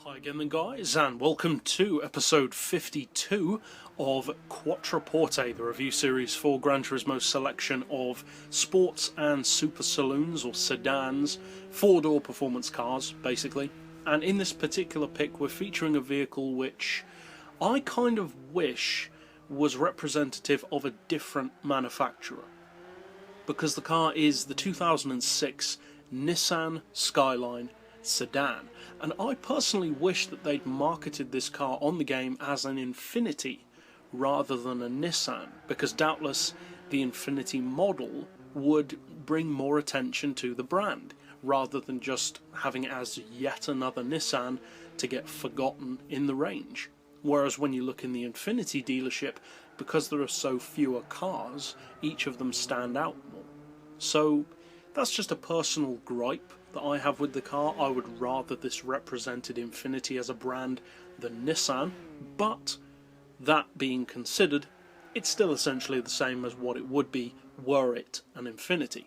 Hi again then guys, and welcome to episode 52 of Quattroporte, the review series for Gran Turismo's selection of sports and super saloons, or sedans, four-door performance cars, basically. And in this particular pick we're featuring a vehicle which I kind of wish was representative of a different manufacturer. Because the car is the 2006 Nissan Skyline Sedan, and I personally wish that they'd marketed this car on the game as an Infiniti rather than a Nissan, because doubtless the Infiniti model would bring more attention to the brand rather than just having it as yet another Nissan to get forgotten in the range. Whereas when you look in the Infiniti dealership, because there are so fewer cars, each of them stand out more. So that's just a personal gripe that I have with the car. I would rather this represented Infiniti as a brand than Nissan, but that being considered, it's still essentially the same as what it would be were it an Infiniti.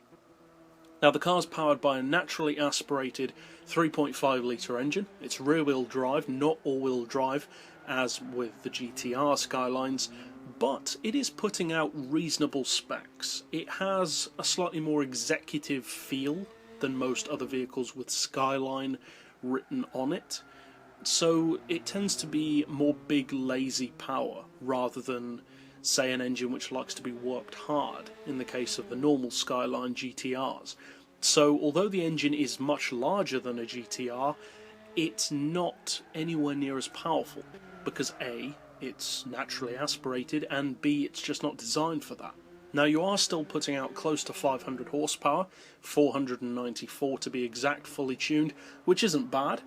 Now the car's powered by a naturally aspirated 3.5 litre engine. It's rear-wheel drive, not all-wheel drive as with the GTR Skylines, but it is putting out reasonable specs. It has a slightly more executive feel than most other vehicles with Skyline written on it, so it tends to be more big lazy power rather than, say, an engine which likes to be worked hard in the case of the normal Skyline GTRs. So although the engine is much larger than a GTR, it's not anywhere near as powerful, because A, it's naturally aspirated, and B, it's just not designed for that. Now you are still putting out close to 500 horsepower, 494 to be exact, fully tuned, which isn't bad,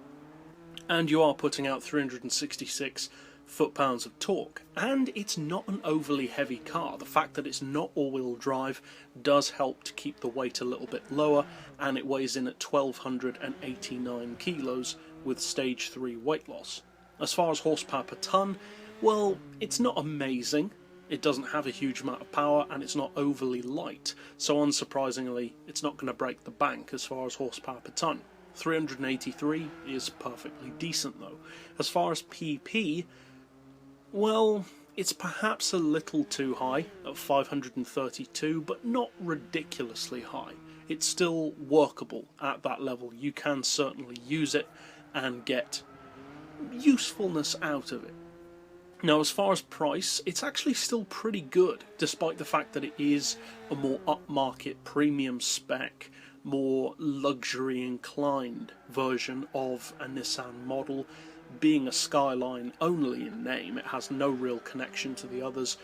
and you are putting out 366 foot-pounds of torque, and it's not an overly heavy car. The fact that it's not all-wheel drive does help to keep the weight a little bit lower, and it weighs in at 1289 kilos with stage 3 weight loss. As far as horsepower per tonne, well, it's not amazing. It doesn't have a huge amount of power, and it's not overly light, so unsurprisingly it's not going to break the bank as far as horsepower per tonne. 383 is perfectly decent though. As far as PP, well, it's perhaps a little too high at 532, but not ridiculously high. It's still workable at that level. You can certainly use it and get usefulness out of it. Now as far as price, it's actually still pretty good, despite the fact that it is a more upmarket premium spec, more luxury inclined version of a Nissan model. Being a Skyline only in name, it has no real connection to the others.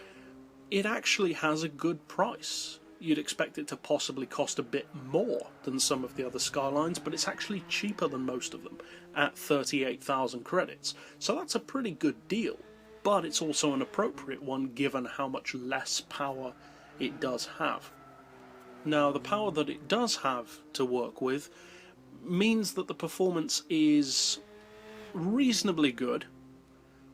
It actually has a good price. You'd expect it to possibly cost a bit more than some of the other Skylines, but it's actually cheaper than most of them at 38,000 credits. So that's a pretty good deal. But it's also an appropriate one given how much less power it does have. Now the power that it does have to work with means that the performance is reasonably good,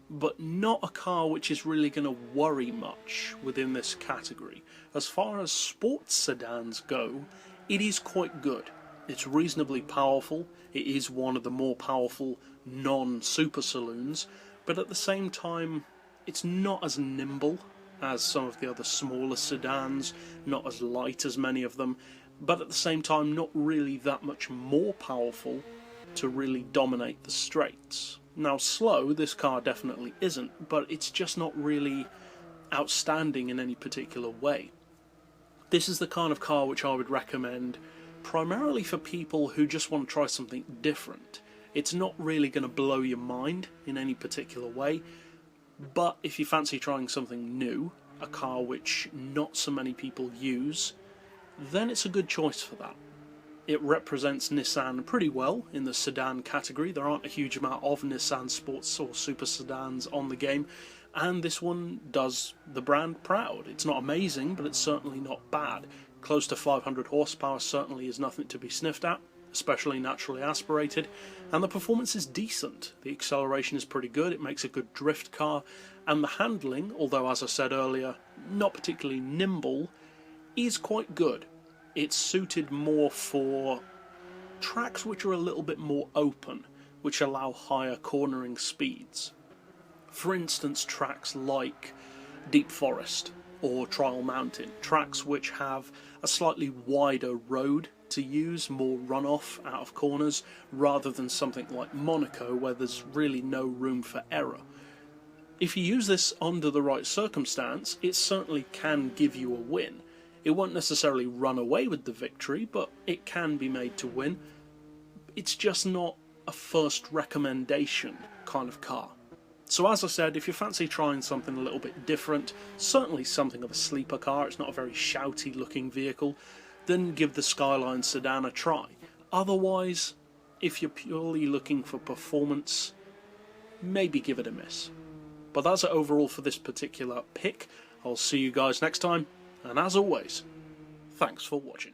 but not a car which is really going to worry much within this category. As far as sports sedans go, it is quite good. It's reasonably powerful. It is one of the more powerful non-super saloons, but at the same time it's not as nimble as some of the other smaller sedans, not as light as many of them, but at the same time not really that much more powerful to really dominate the straights. Now slow, this car definitely isn't, but it's just not really outstanding in any particular way. This is the kind of car which I would recommend primarily for people who just want to try something different. It's not really going to blow your mind in any particular way, but if you fancy trying something new, a car which not so many people use, then it's a good choice for that. It represents Nissan pretty well in the sedan category. There aren't a huge amount of Nissan sports or super sedans on the game, and this one does the brand proud. It's not amazing, but it's certainly not bad. Close to 500 horsepower certainly is nothing to be sniffed at, especially naturally aspirated, and the performance is decent. The acceleration is pretty good, it makes a good drift car, and the handling, although as I said earlier, not particularly nimble, is quite good. It's suited more for tracks which are a little bit more open, which allow higher cornering speeds. For instance, tracks like Deep Forest or Trial Mountain, tracks which have a slightly wider road to use, more runoff out of corners, rather than something like Monaco where there's really no room for error. If you use this under the right circumstance, it certainly can give you a win. It won't necessarily run away with the victory, but it can be made to win. It's just not a first recommendation kind of car. So as I said, if you fancy trying something a little bit different, certainly something of a sleeper car, it's not a very shouty looking vehicle, then give the Skyline Sedan a try. Otherwise, if you're purely looking for performance, maybe give it a miss. But that's it overall for this particular pick. I'll see you guys next time, and as always, thanks for watching.